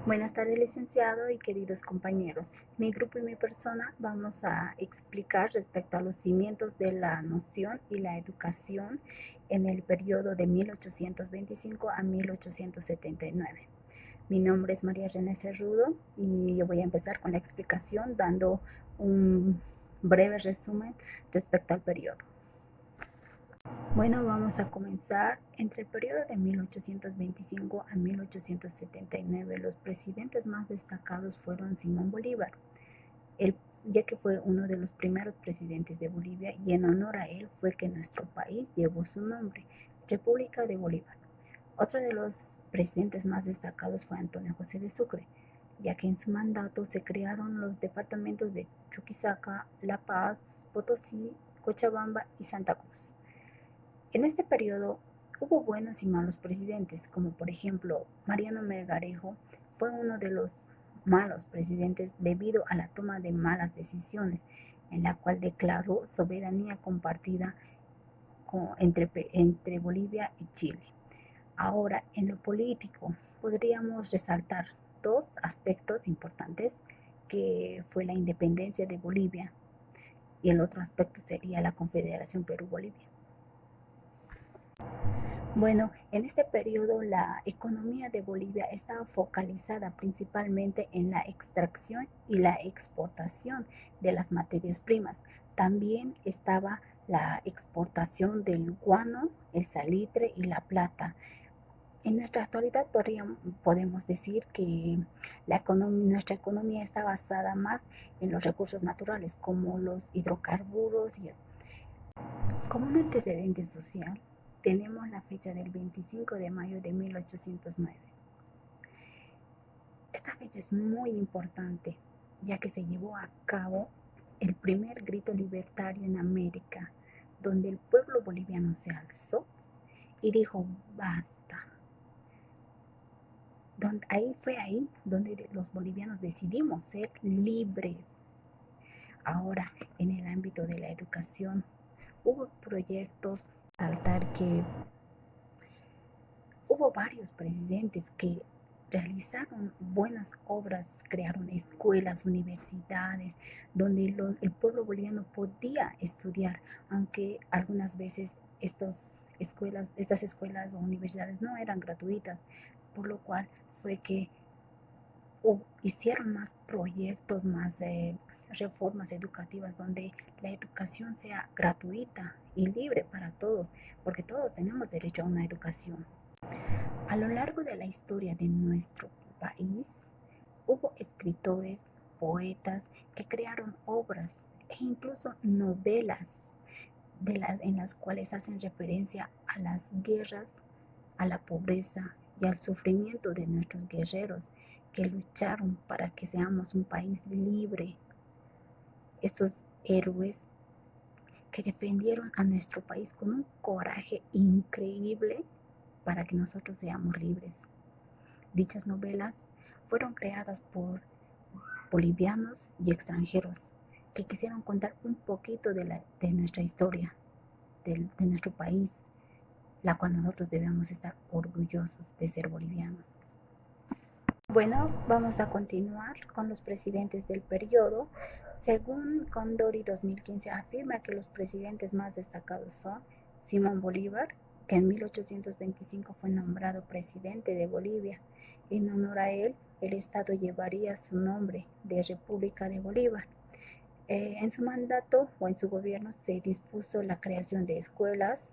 Buenas tardes, licenciado y queridos compañeros. Mi grupo y mi persona vamos a explicar respecto a los cimientos de la noción y la educación en el periodo de 1825 a 1879. Mi nombre es María René Cerrudo y yo voy a empezar con la explicación dando un breve resumen respecto al periodo. Bueno, vamos a comenzar. Entre el periodo de 1825 a 1879, los presidentes más destacados fueron Simón Bolívar, ya que fue uno de los primeros presidentes de Bolivia, y en honor a él fue que nuestro país llevó su nombre, República de Bolívar. Otro de los presidentes más destacados fue Antonio José de Sucre, ya que en su mandato se crearon los departamentos de Chuquisaca, La Paz, Potosí, Cochabamba y Santa Cruz. En este periodo hubo buenos y malos presidentes, como por ejemplo Mariano Melgarejo fue uno de los malos presidentes debido a la toma de malas decisiones, en la cual declaró soberanía compartida entre Bolivia y Chile. Ahora, en lo político, podríamos resaltar dos aspectos importantes, que fue la independencia de Bolivia y el otro aspecto sería la Confederación Perú-Bolivia. Bueno, en este periodo la economía de Bolivia estaba focalizada principalmente en la extracción y la exportación de las materias primas. También estaba la exportación del guano, el salitre y la plata. En nuestra actualidad podemos decir que nuestra economía está basada más en los recursos naturales, como los hidrocarburos. Como un antecedente social, tenemos la fecha del 25 de mayo de 1809. Esta fecha es muy importante, ya que se llevó a cabo el primer grito libertario en América, donde el pueblo boliviano se alzó y dijo basta. Fue ahí donde los bolivianos decidimos ser libres. Ahora, en el ámbito de la educación, hubo proyectos, saltar que hubo varios presidentes que realizaron buenas obras, crearon escuelas, universidades, donde el pueblo boliviano podía estudiar, aunque algunas veces estas escuelas o universidades no eran gratuitas, por lo cual fue que hicieron más proyectos, más reformas educativas, donde la educación sea gratuita y libre para todos, porque todos tenemos derecho a una educación. A lo largo de la historia de nuestro país, hubo escritores, poetas que crearon obras e incluso novelas en las cuales hacen referencia a las guerras, a la pobreza y al sufrimiento de nuestros guerreros que lucharon para que seamos un país libre. Estos héroes que defendieron a nuestro país con un coraje increíble para que nosotros seamos libres. Dichas novelas fueron creadas por bolivianos y extranjeros que quisieron contar un poquito de nuestra historia, de nuestro país, la cual nosotros debemos estar orgullosos de ser bolivianos. Bueno, vamos a continuar con los presidentes del periodo. Según Condori 2015 afirma que los presidentes más destacados son Simón Bolívar, que en 1825 fue nombrado presidente de Bolivia. En honor a él, el Estado llevaría su nombre de República de Bolívar. En su mandato o en su gobierno se dispuso la creación de escuelas,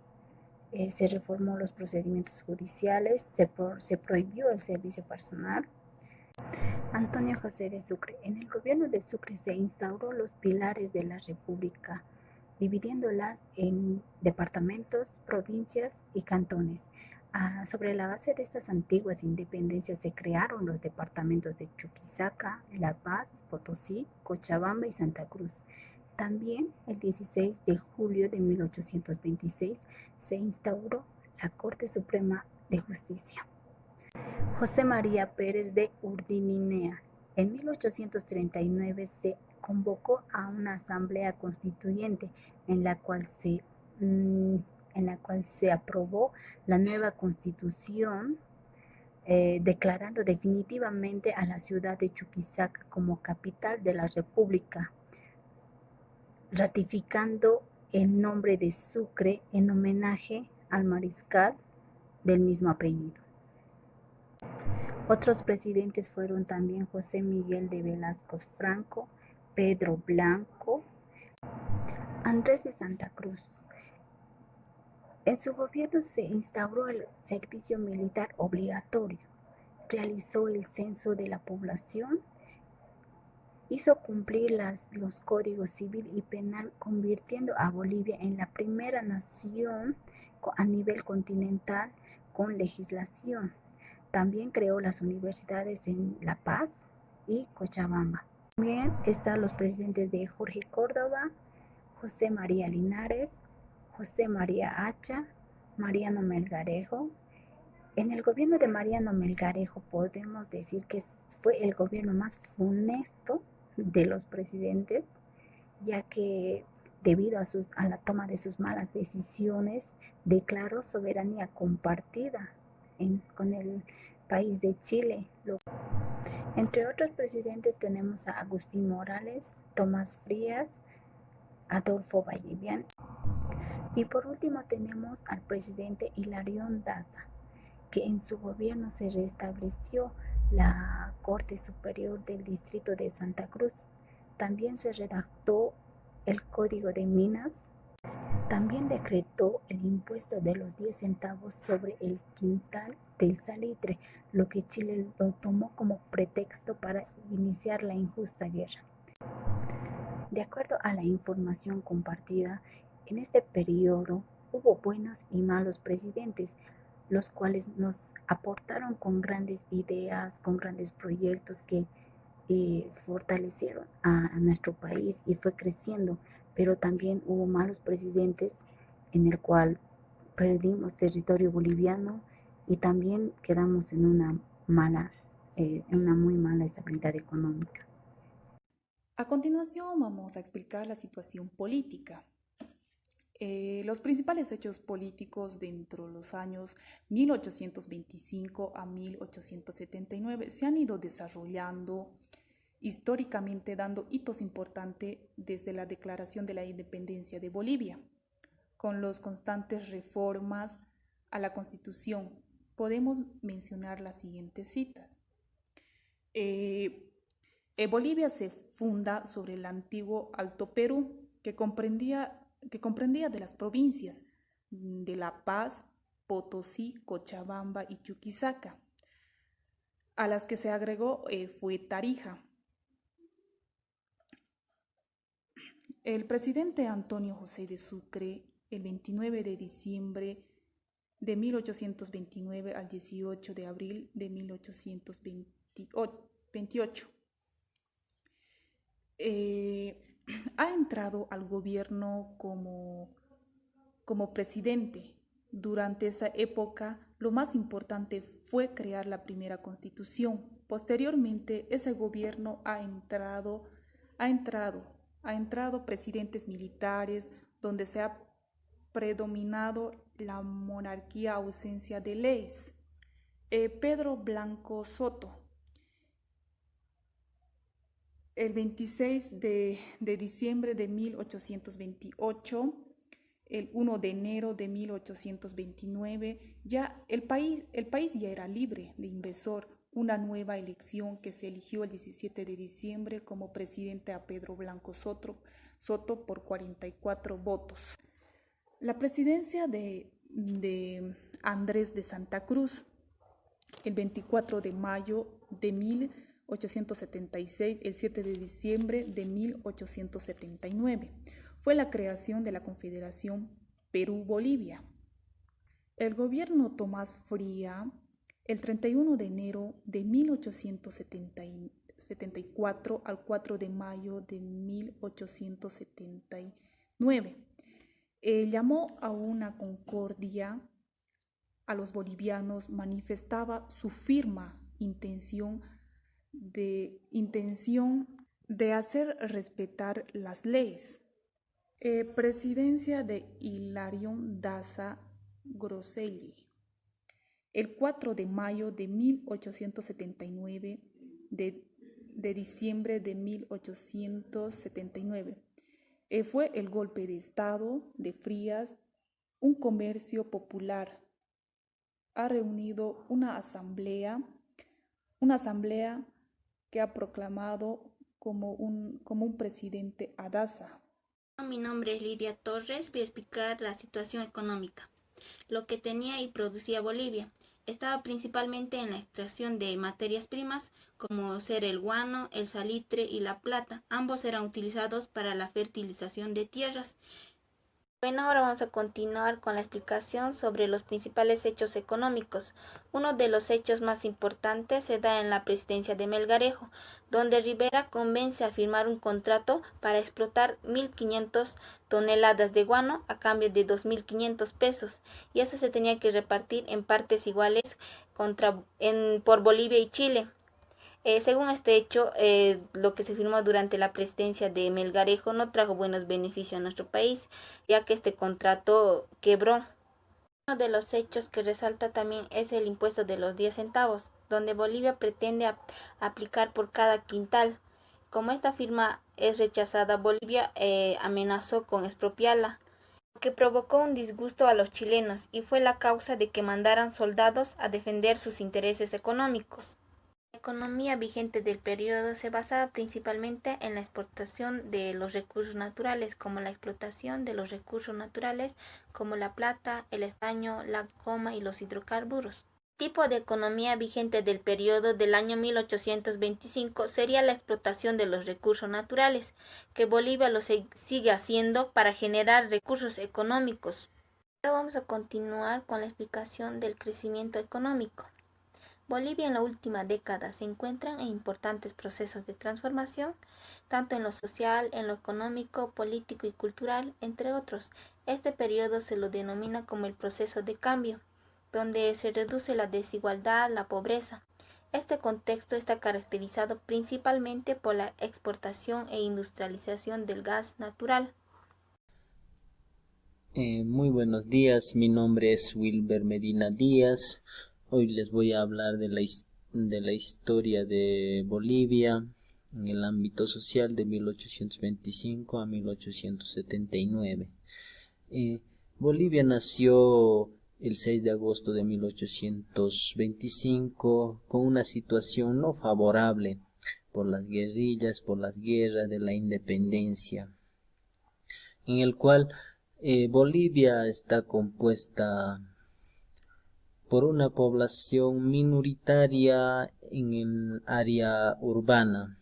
se reformó los procedimientos judiciales, se prohibió el servicio personal. Antonio José de Sucre. En el gobierno de Sucre se instauró los pilares de la República, dividiéndolas en departamentos, provincias y cantones. Sobre la base de estas antiguas independencias se crearon los departamentos de Chuquisaca, La Paz, Potosí, Cochabamba y Santa Cruz. También el 16 de julio de 1826 se instauró la Corte Suprema de Justicia. José María Pérez de Urdininea. En 1839 se convocó a una asamblea constituyente en la cual se aprobó la nueva constitución declarando definitivamente a la ciudad de Chuquisaca como capital de la República, ratificando el nombre de Sucre en homenaje al mariscal del mismo apellido. Otros presidentes fueron también José Miguel de Velasco Franco, Pedro Blanco, Andrés de Santa Cruz. En su gobierno se instauró el servicio militar obligatorio, realizó el censo de la población, hizo cumplir los códigos civil y penal, convirtiendo a Bolivia en la primera nación a nivel continental con legislación. También creó las universidades en La Paz y Cochabamba. También están los presidentes de Jorge Córdoba, José María Linares, José María Hacha, Mariano Melgarejo. En el gobierno de Mariano Melgarejo podemos decir que fue el gobierno más funesto de los presidentes, ya que debido a la toma de sus malas decisiones, declaró soberanía compartida con el país de Chile. Entre otros presidentes tenemos a Agustín Morales, Tomás Frías, Adolfo Vallivian y por último tenemos al presidente Hilarión Daza, que en su gobierno se restableció la Corte Superior del Distrito de Santa Cruz. También se redactó el Código de Minas. También decretó el impuesto de los 10 centavos sobre el quintal del salitre, lo que Chile lo tomó como pretexto para iniciar la injusta guerra. De acuerdo a la información compartida, en este periodo hubo buenos y malos presidentes, los cuales nos aportaron con grandes ideas, con grandes proyectos que fortalecieron a nuestro país y fue creciendo, pero también hubo malos presidentes en el cual perdimos territorio boliviano y también quedamos en una muy mala estabilidad económica. A continuación vamos a explicar la situación política. Los principales hechos políticos dentro de los años 1825 a 1879 se han ido desarrollando históricamente, dando hitos importantes desde la declaración de la independencia de Bolivia, con las constantes reformas a la Constitución. Podemos mencionar las siguientes citas. Bolivia se funda sobre el antiguo Alto Perú, que comprendía de las provincias de La Paz, Potosí, Cochabamba y Chuquisaca, a las que se agregó fue Tarija. El presidente Antonio José de Sucre, el 29 de diciembre de 1829 al 18 de abril de 1828, ha entrado al gobierno como presidente. Durante esa época, lo más importante fue crear la primera constitución. Posteriormente, ese gobierno ha entrado presidentes militares, donde se ha predominado la monarquía, ausencia de leyes. Pedro Blanco Soto. El 26 de diciembre de 1828, el 1 de enero de 1829, ya el país ya era libre de invasor. Una nueva elección que se eligió el 17 de diciembre como presidente a Pedro Blanco Soto por 44 votos. La presidencia de Andrés de Santa Cruz, el 24 de mayo de 1876, el 7 de diciembre de 1879. Fue la creación de la Confederación Perú-Bolivia. El gobierno Tomás Fría, el 31 de enero de 1874 al 4 de mayo de 1879, llamó a una concordia a los bolivianos, manifestaba su firme intención de hacer respetar las leyes. Presidencia de Hilarión Daza Grosselli. el 4 de mayo de 1879, de diciembre de 1879. Fue el golpe de Estado de Frías, un comercio popular. Ha reunido una asamblea que ha proclamado como un presidente a Daza. Mi nombre es Lidia Torres, voy a explicar la situación económica. Lo que tenía y producía Bolivia estaba principalmente en la extracción de materias primas como ser el guano, el salitre y la plata. Ambos eran utilizados para la fertilización de tierras. Bueno, ahora vamos a continuar con la explicación sobre los principales hechos económicos. Uno de los hechos más importantes se da en la presidencia de Melgarejo, donde Rivera convence a firmar un contrato para explotar 1.500 toneladas de guano a cambio de 2.500 pesos, y eso se tenía que repartir en partes iguales por Bolivia y Chile. Según este hecho, lo que se firmó durante la presidencia de Melgarejo no trajo buenos beneficios a nuestro país, ya que este contrato quebró. Uno de los hechos que resalta también es el impuesto de los 10 centavos, donde Bolivia pretende aplicar por cada quintal. Como esta firma es rechazada, Bolivia amenazó con expropiarla, lo que provocó un disgusto a los chilenos y fue la causa de que mandaran soldados a defender sus intereses económicos. La economía vigente del periodo se basaba principalmente en la exportación de los recursos naturales, como la explotación de los recursos naturales como la plata, el estaño, la goma y los hidrocarburos. El tipo de economía vigente del periodo del año 1825 sería la explotación de los recursos naturales, que Bolivia lo sigue haciendo para generar recursos económicos. Ahora vamos a continuar con la explicación del crecimiento económico. Bolivia en la última década se encuentra en importantes procesos de transformación, tanto en lo social, en lo económico, político y cultural, entre otros. Este periodo se lo denomina como el proceso de cambio, donde se reduce la desigualdad, la pobreza. Este contexto está caracterizado principalmente por la exportación e industrialización del gas natural. Muy buenos días, mi nombre es Wilber Medina Díaz. Hoy les voy a hablar de la historia de Bolivia en el ámbito social de 1825 a 1879. Bolivia nació el 6 de agosto de 1825 con una situación no favorable por las guerrillas, por las guerras de la independencia, en el cual Bolivia está compuesta por una población minoritaria en el área urbana.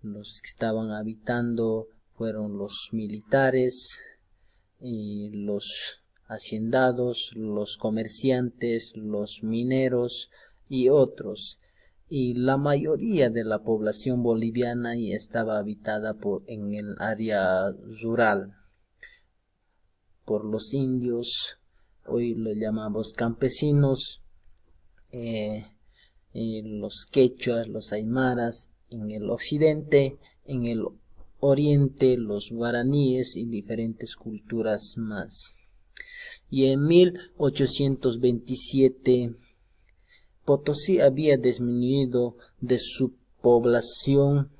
Los que estaban habitando fueron los militares, los haciendados, los comerciantes, los mineros y otros. Y la mayoría de la población boliviana estaba habitada en el área rural por los indios. Hoy lo llamamos campesinos, los quechuas, los aymaras en el occidente, en el oriente los guaraníes y diferentes culturas más. Y en 1827 Potosí había disminuido de su población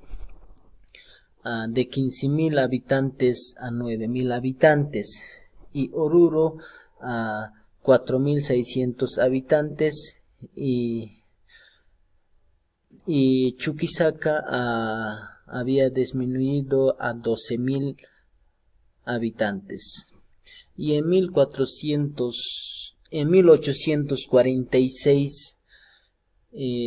de 15.000 habitantes a 9.000 habitantes, y Oruro a 4.600 habitantes, y Chuquisaca había disminuido a 12.000 habitantes. Y en 1846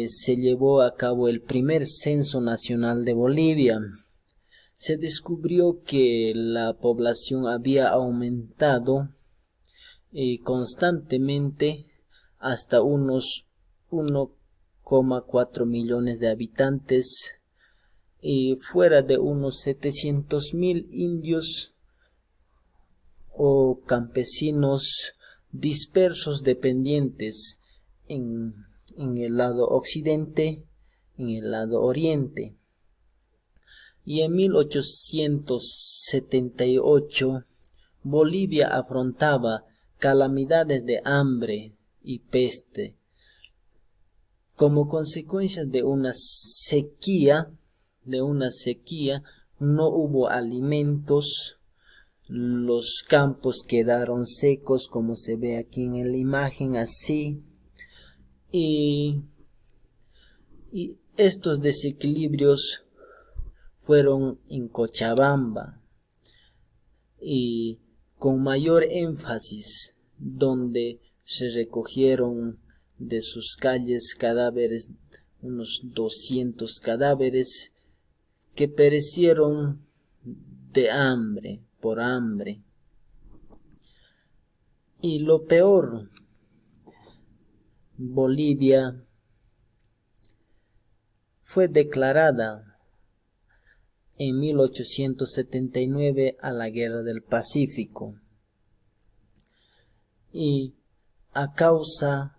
se llevó a cabo el primer censo nacional de Bolivia. Se descubrió que la población había aumentado constantemente hasta unos 1,4 millones de habitantes, fuera de unos 700.000 indios o campesinos dispersos dependientes en el lado occidente, en el lado oriente. Y en 1878 Bolivia afrontaba calamidades de hambre, y peste. Como consecuencia de una sequía, no hubo alimentos, los campos quedaron secos, como se ve aquí en la imagen, así, y estos desequilibrios fueron en Cochabamba, y con mayor énfasis, donde se recogieron de sus calles cadáveres, unos 200 cadáveres que perecieron de hambre, por hambre. Y lo peor, Bolivia fue declarada en 1879 a la Guerra del Pacífico, y a causa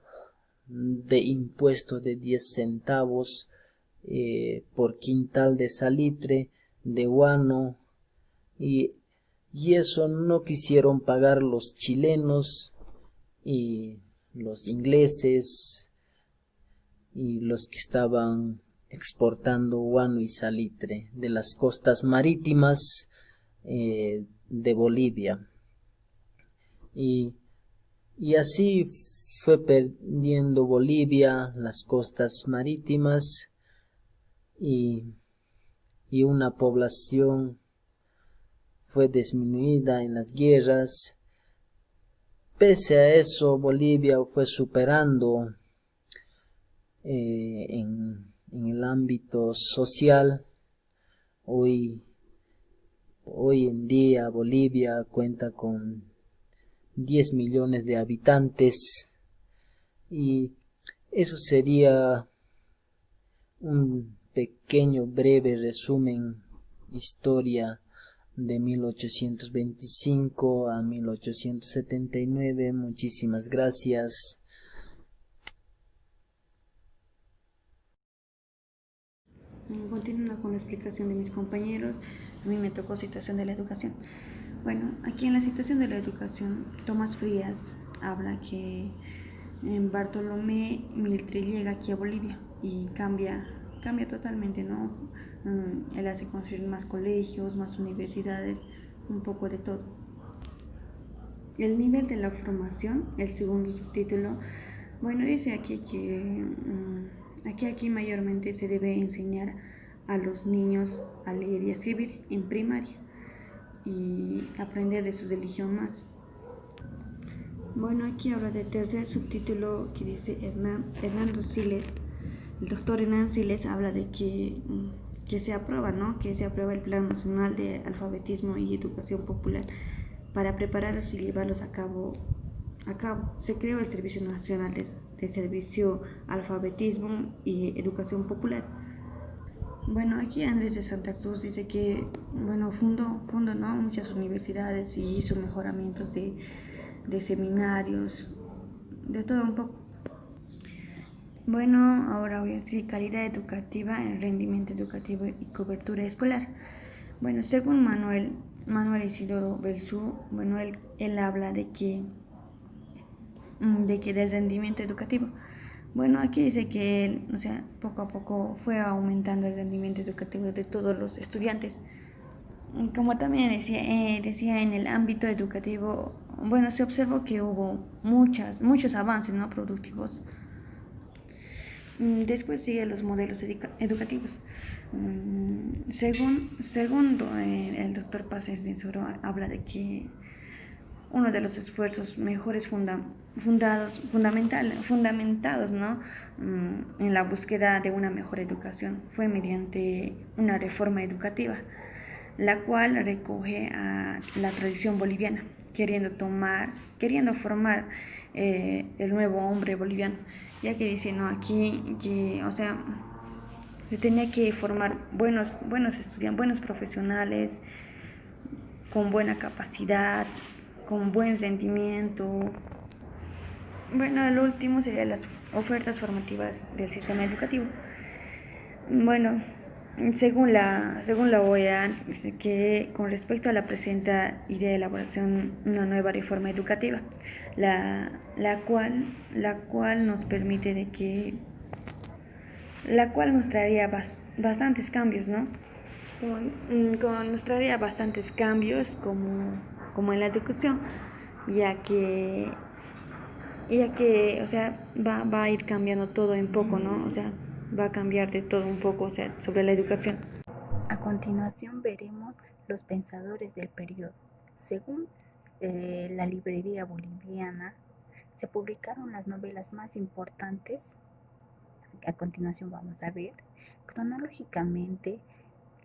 de impuestos de 10 centavos por quintal de salitre, de guano, y eso no quisieron pagar los chilenos y los ingleses y los que estaban exportando guano y salitre de las costas marítimas de Bolivia, y así fue perdiendo Bolivia las costas marítimas, y una población fue disminuida en las guerras. Pese a eso, Bolivia fue superando en el ámbito social. Hoy en día Bolivia cuenta con 10 millones de habitantes, y eso sería un pequeño breve resumen, historia de 1825 a 1879. Muchísimas gracias. Continuando con la explicación de mis compañeros, a mí me tocó situación de la educación. Bueno, aquí en la situación de la educación, Tomás Frías habla que Bartolomé Miltre llega aquí a Bolivia y cambia totalmente, ¿no? Él hace construir más colegios, más universidades, un poco de todo. El nivel de la formación, el segundo subtítulo, bueno, dice aquí que aquí mayormente se debe enseñar a los niños a leer y a escribir en primaria y aprender de su religión más. Bueno, aquí habla del tercer subtítulo que dice Hernando Siles. El doctor Hernán Siles habla de que se aprueba, ¿no? Que se aprueba el Plan Nacional de Alfabetismo y Educación Popular para prepararlos y llevarlos a cabo. Se creó el Servicio Nacional de Servicio Alfabetismo y Educación Popular. Bueno, aquí Andrés de Santa Cruz dice que, bueno, fundó, ¿no?, muchas universidades y hizo mejoramientos de seminarios, de todo un poco. Bueno, ahora voy a decir calidad educativa, el rendimiento educativo y cobertura escolar. Bueno, según Manuel Isidoro Belzú, bueno, él habla de que del rendimiento educativo. Bueno, aquí dice que poco a poco fue aumentando el rendimiento educativo de todos los estudiantes. Como también decía en el ámbito educativo, bueno, se observó que hubo muchos avances, ¿no?, productivos. Después sigue los modelos educativos. Según el doctor Paces de Soro, habla de que uno de los esfuerzos mejores fundamentados, ¿no?, en la búsqueda de una mejor educación fue mediante una reforma educativa, la cual recoge a la tradición boliviana, queriendo formar el nuevo hombre boliviano, ya que dice, ¿no?, aquí que, se tenía que formar buenos estudiantes, buenos profesionales, con buena capacidad, con buen rendimiento. Bueno, el último sería las ofertas formativas del sistema educativo. Bueno, Según la OEA, dice que con respecto a la presente idea de elaboración una nueva reforma educativa, la cual nos permite de que, la cual nos traería bastantes cambios, ¿no? Nos traería bastantes cambios como en la educación, ya que, o sea, va a ir cambiando todo en poco, ¿no? O sea, va a cambiar de todo un poco, o sea, sobre la educación. A continuación veremos los pensadores del periodo. Según la librería boliviana, se publicaron las novelas más importantes. A continuación vamos a ver cronológicamente.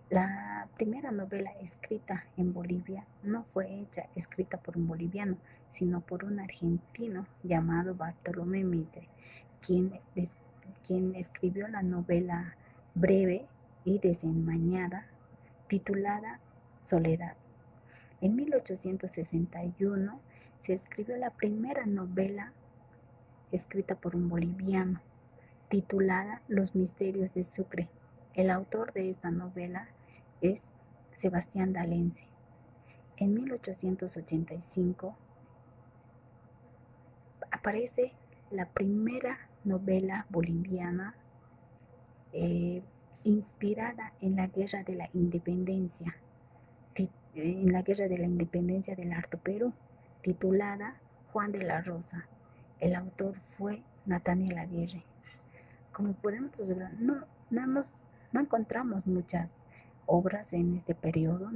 La primera novela escrita en Bolivia no fue escrita por un boliviano, sino por un argentino llamado Bartolomé Mitre, quien escribió la novela breve y desenmañada titulada Soledad. En 1861 se escribió la primera novela escrita por un boliviano, titulada Los misterios de Sucre. El autor de esta novela es Sebastián D'Alense. En 1885 aparece la primera novela boliviana inspirada en la Guerra de la Independencia, del Alto Perú, titulada Juan de la Rosa. El autor fue Nathaniel Aguirre. Como podemos observar, no encontramos muchas obras en este periodo.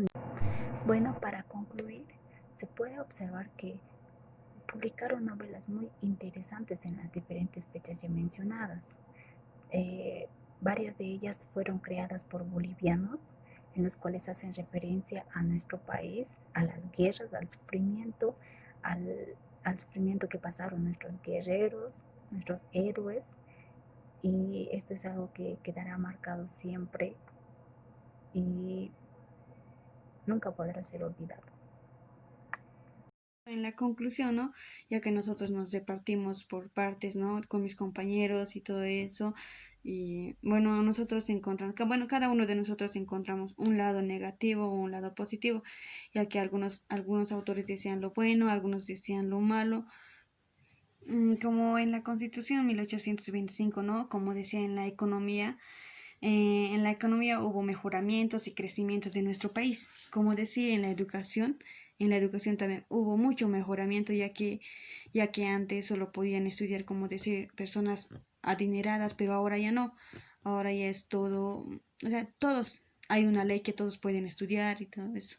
Bueno, para concluir, se puede observar que publicaron novelas muy interesantes en las diferentes fechas ya mencionadas. Varias de ellas fueron creadas por bolivianos, en los cuales hacen referencia a nuestro país, a las guerras, al sufrimiento, al sufrimiento que pasaron nuestros guerreros, nuestros héroes, y esto es algo que quedará marcado siempre y nunca podrá ser olvidado. En la conclusión, ¿no? Ya que nosotros nos repartimos por partes, ¿no? Con mis compañeros y todo eso. Y bueno, nosotros encontramos, cada uno de nosotros encontramos un lado negativo o un lado positivo, ya que algunos autores decían lo bueno, algunos decían lo malo. Como en la Constitución 1825, ¿no? Como decía en la economía hubo mejoramientos y crecimientos de nuestro país. Como decir, en la educación también hubo mucho mejoramiento, ya que antes solo podían estudiar, como decir, personas adineradas, pero ahora ya no. Ahora ya es todo, o sea, todos, hay una ley que todos pueden estudiar y todo eso.